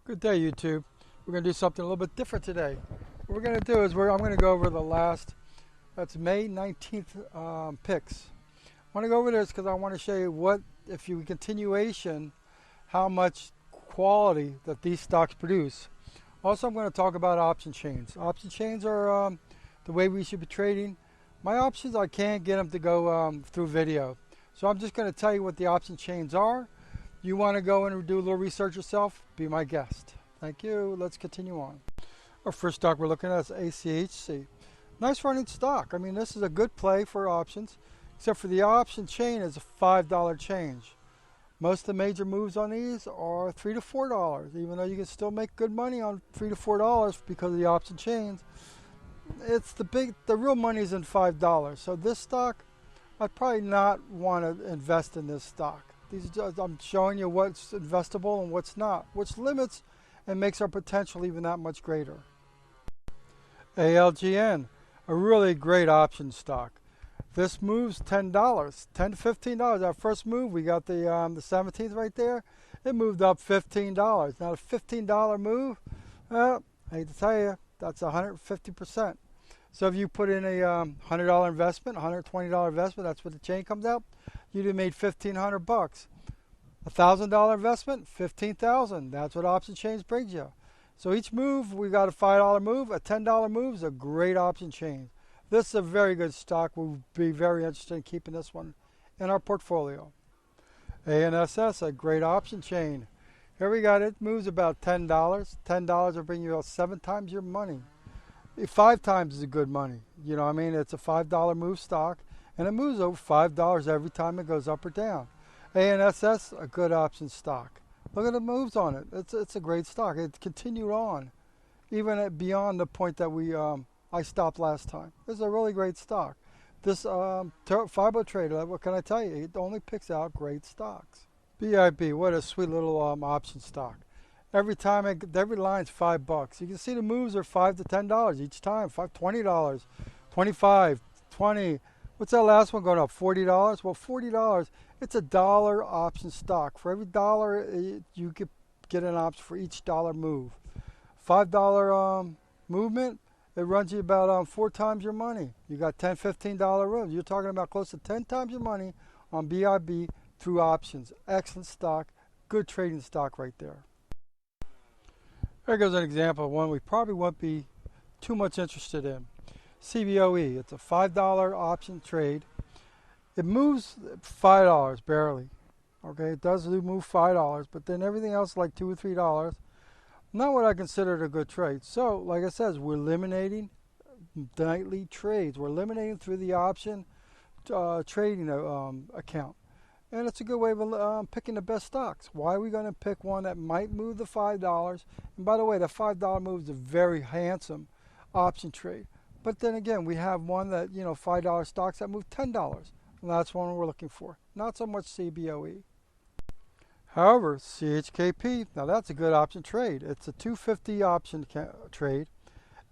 Good day, YouTube. We're going to do something a little bit different today. What we're going to do is I'm going to go over the last, that's May 19th picks. I want to go over this because I want to show you what, if you continuation, how much quality that these stocks produce. Also, I'm going to talk about option chains. Option chains are the way we should be trading. My options, I can't get them to go through video. So I'm just going to tell you what the option chains are. You want to go and do a little research yourself, be my guest. Thank you. Let's continue on. Our first stock we're looking at is ACHC. Nice running stock. I mean, this is a good play for options, except for the option chain is a $5 change. Most of the major moves on these are $3 to $4, even though you can still make good money on $3 to $4 because of the option chains. It's the real money's in $5. So this stock, I'd probably not want to invest in this stock. I'm showing you what's investable and what's not, which limits and makes our potential even that much greater. ALGN, a really great option stock. This moves $10, $10 to $15. Our first move, we got the 17th right there. It moved up $15. Now the $15 move, I hate to tell you, that's 150%. So if you put in a $100 investment, $120 investment, that's what the chain comes out. You'd have made $1,500 bucks. $1,000 investment, $15,000. That's what option chains brings you. So each move, we got a $5 move, a $10 move is a great option chain. This is a very good stock. We'll be very interested in keeping this one in our portfolio. ANSS, a great option chain. Here we got it. Moves about $10. $10 will bring you about 7 times your money. 5 times is good money. You know what I mean? It's a $5 move stock, and it moves over $5 every time it goes up or down. ANSS, a good option stock. Look at the moves on it. It's a great stock. It continued on, even beyond the point that I stopped last time. This is a really great stock. This FIBO-TRADE, what can I tell you? It only picks out great stocks. BIB, what a sweet little option stock. Every time, every line's $5. You can see the moves are $5 to $10 each time. $20, $25, $20. What's that last one going up? $40? Well, $40, it's a dollar option stock. For every dollar, you get an option for each dollar move. $5 movement, it runs you about 4 times your money. You got $10, $15 moves. You're talking about close to 10 times your money on BIB through options. Excellent stock, good trading stock right there. There goes an example of one we probably won't be too much interested in. CBOE, it's a $5 option trade. It moves $5 barely. Okay, it does move $5, but then everything else like $2 or $3. Not what I consider a good trade. So, like I said, we're eliminating nightly trades. We're eliminating through the option trading account. And it's a good way of picking the best stocks. Why are we going to pick one that might move the $5? And by the way, the $5 move is a very handsome option trade. But then again, we have one that, $5 stocks that move $10. And that's one we're looking for. Not so much CBOE. However, CHKP, now that's a good option trade. It's a 250 option trade.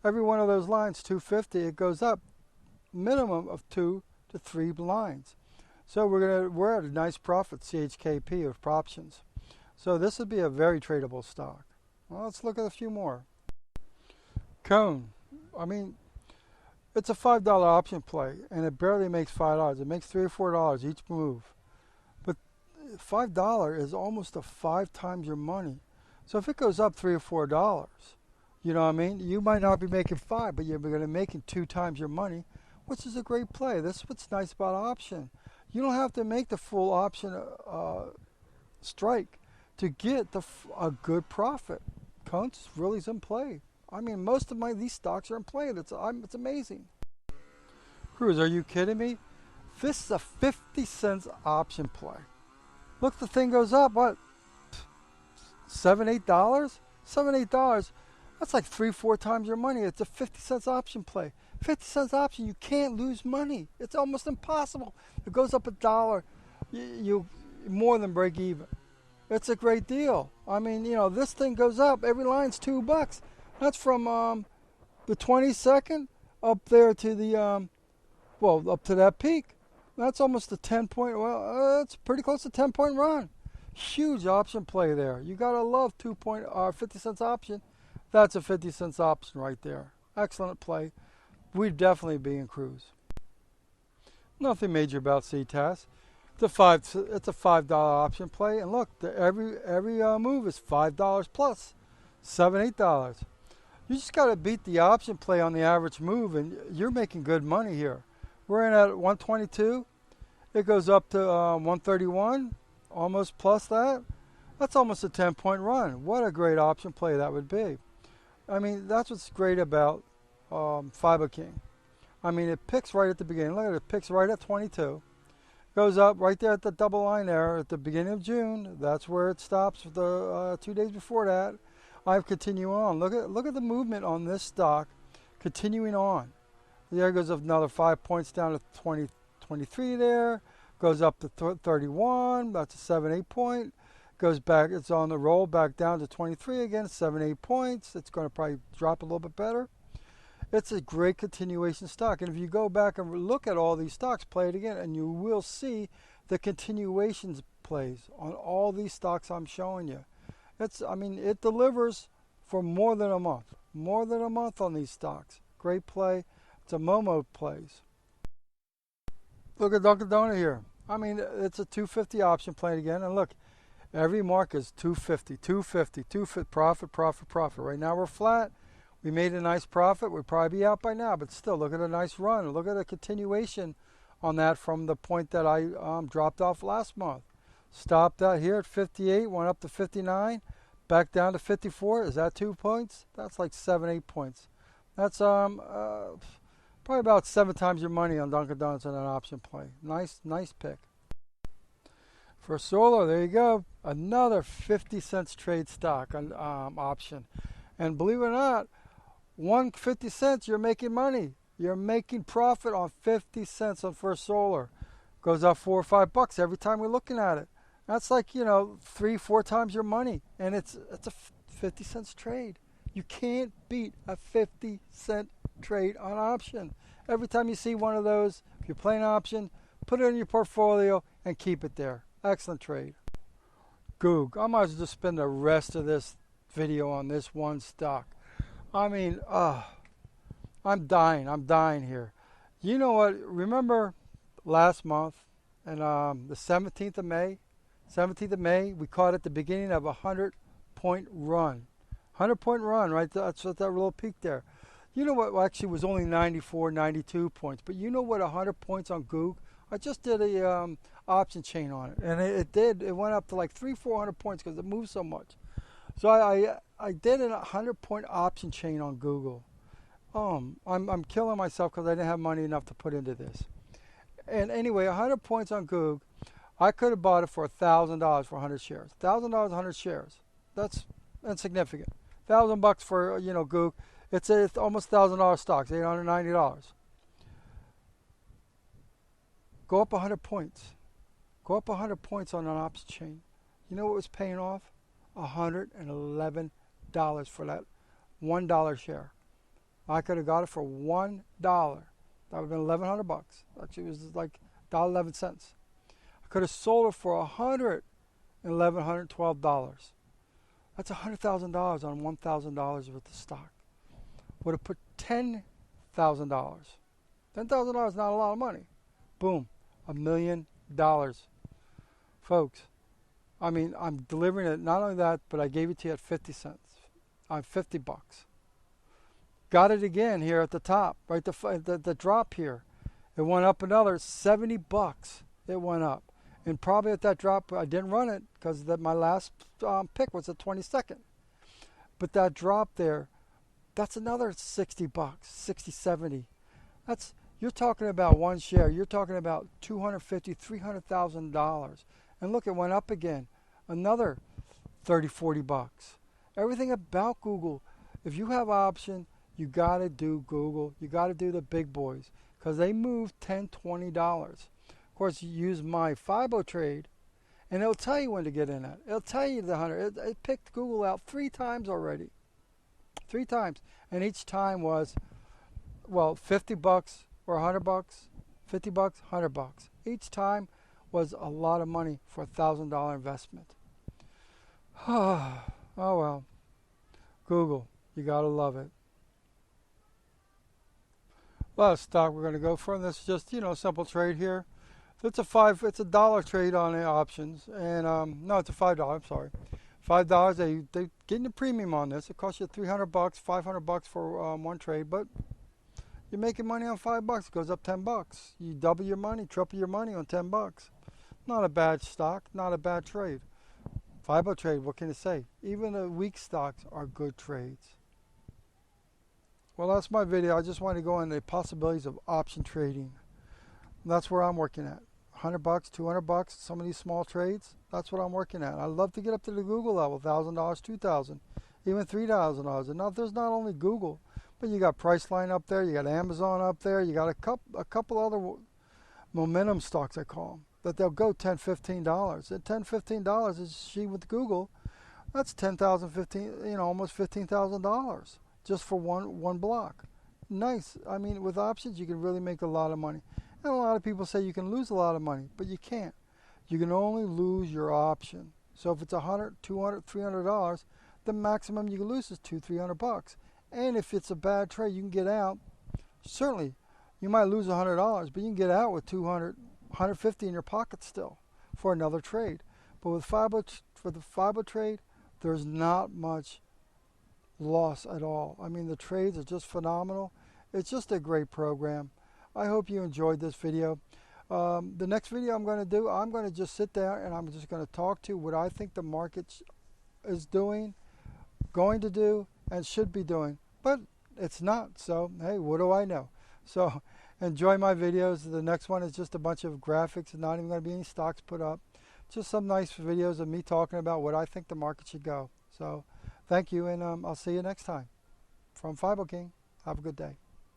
Every one of those lines, 250, it goes up minimum of 2 to 3 lines. So we're at a nice profit, CHKP, of options. So this would be a very tradable stock. Well, let's look at a few more. Cone. I mean, it's a $5 option play, and it barely makes $5. It makes $3 or $4 each move. But $5 is almost 5 times your money. So if it goes up $3 or $4, you know what I mean? You might not be making 5, but you're going to be making 2 times your money, which is a great play. This is what's nice about option. You don't have to make the full option strike to get a good profit. Cones really is in play. I mean, most of these stocks are in play. It's amazing. Cruise, are you kidding me? This is a 50 cents option play. Look, the thing goes up, what? $7, $8? $7, $8. That's like 3, 4 times your money. It's a 50 cents option play. 50 cents option, you can't lose money. It's almost impossible. It goes up $1, you more than break even. It's a great deal. I mean, this thing goes up. Every line's $2. That's from the 22nd up there to the up to that peak. That's almost a 10-point. Well, it's pretty close to 10-point run. Huge option play there. You gotta love 50 cents option. That's a 50 cents option right there. Excellent play. We'd definitely be in cruise. Nothing major about CTAS. It's a $5 option play, and look, every move is $5 plus, $7, $8. You just got to beat the option play on the average move, and you're making good money here. We're in at 122. It goes up to 131, almost plus that. That's almost a 10-point run. What a great option play that would be. I mean, that's what's great about FIBO King. I mean, it picks right at the beginning. Look at it, it picks right at 22. Goes up right there at the double line there at the beginning of June. That's where it stops the 2 days before that. I continue on. Look at the movement on this stock continuing on. There goes another 5 points down to 23 there. Goes up to 31. That's a 7-8 point. Goes back. It's on the roll back down to 23 again. 7-8 points. It's going to probably drop a little bit better. It's a great continuation stock. And if you go back and look at all these stocks, play it again, and you will see the continuations plays on all these stocks I'm showing you. It delivers for more than a month. More than a month on these stocks. Great play. It's a Momo plays. Look at Dunkin' Donut here. I mean, it's a 250 option playing again. And look, every mark is 250, 250, 250, profit, profit, profit. Right now we're flat. We made a nice profit. We'd probably be out by now, but still, look at a nice run. Look at a continuation on that from the point that I dropped off last month. Stopped out here at 58, went up to 59, back down to 54. Is that 2 points? That's like 7-8 points. That's probably about 7 times your money on Dunkin' Donuts in an option play. Nice pick. For solar, there you go. Another 50 cents trade stock on option. And believe it or not, 50 cents, you're making money. You're making profit on 50 cents on First Solar. Goes up $4 or $5 every time we're looking at it. That's like, 3-4 times your money. And it's a 50 cents trade. You can't beat a 50 cent trade on option. Every time you see one of those, if you're playing option, put it in your portfolio and keep it there. Excellent trade. Goog. I might as well just spend the rest of this video on this one stock. I mean, I'm dying here. You know what? Remember last month and the 17th of May, we caught at the beginning of a 100-point run. 100-point run, right? That's at that little peak there. You know what? Well, actually, it was only 94, 92 points. But you know what? 100 points on Goog. I just did a option chain on it, and it went up to like 300-400 points because it moved so much. So I did a 100-point option chain on Google. I'm killing myself because I didn't have money enough to put into this. And anyway, 100 points on Google. I could have bought it for $1,000 for 100 shares. $1,000, 100 shares. That's insignificant. $1,000 for Google. It's almost $1,000 stocks. $890. Go up 100 points. Go up 100 points on an option chain. You know what was paying off? $111 for that $1 share. I could have got it for $1. That would have been $1,100. Actually, it was like $1.11. I could have sold it for $112. That's $100,000 on $1,000 worth of stock. Would have put $10,000. $10,000 is not a lot of money. Boom, $1 million, folks. I mean, I'm delivering it. Not only that, but I gave it to you at 50 cents. On $50. Got it again here at the top, right? The drop here. It went up another $70. It went up. And probably at that drop, I didn't run it because my last pick was the 22nd. But that drop there, that's another $60, 60, 70. You're talking about one share. You're talking about $250,000, $300,000. And look, it went up again, another $30, $40. Everything about Google, if you have option, you got to do Google. You got to do the big boys because they move $10, $20. Of course, you use my FIBO-TRADE, and it'll tell you when to get in at. It'll tell you the 100. It picked Google out 3 times already. 3 times. And each time was, well, $50 or $100, $50, $100. Each time was a lot of money for a $1,000 investment. Oh well, Google, you gotta love it. Last stock we're going to go for, and this is just, a simple trade here. It's a dollar trade on the options, and no, it's a $5. I'm sorry, $5. They getting a premium on this. It costs you $300, $500 for one trade, but you're making money on $5. It goes up $10. You double your money, triple your money on $10. Not a bad stock, not a bad trade. FIBO-TRADE, what can you say? Even the weak stocks are good trades. Well, that's my video. I just wanted to go on the possibilities of option trading. That's where I'm working at. $100, $200, some of these small trades. That's what I'm working at. I'd love to get up to the Google level, $1,000, $2,000, even $3,000. And now there's not only Google, but you got Priceline up there, you got Amazon up there, you got a couple other momentum stocks, I call them, that they'll go $10, $15. At $10, $15 is she with Google. That's $10,000, almost $15,000 just for one block. Nice. I mean, with options, you can really make a lot of money. And a lot of people say you can lose a lot of money, but you can't. You can only lose your option. So if it's $100, $200, $300, the maximum you can lose is $200, $300. And if it's a bad trade, you can get out. Certainly, you might lose $100, but you can get out with $200, $150 in your pocket still for another trade. But with for the FIBO-TRADE, there's not much loss at all. I mean, the trades are just phenomenal. It's just a great program. I hope you enjoyed this video. The next video I'm going to do, I'm going to just sit there and I'm just going to talk to what I think the market is doing, going to do, and should be doing. But it's not. So, hey, what do I know? So, enjoy my videos. The next one is just a bunch of graphics and not even going to be any stocks put up. Just some nice videos of me talking about what I think the market should go. So, thank you, and I'll see you next time. From FIBO King, have a good day.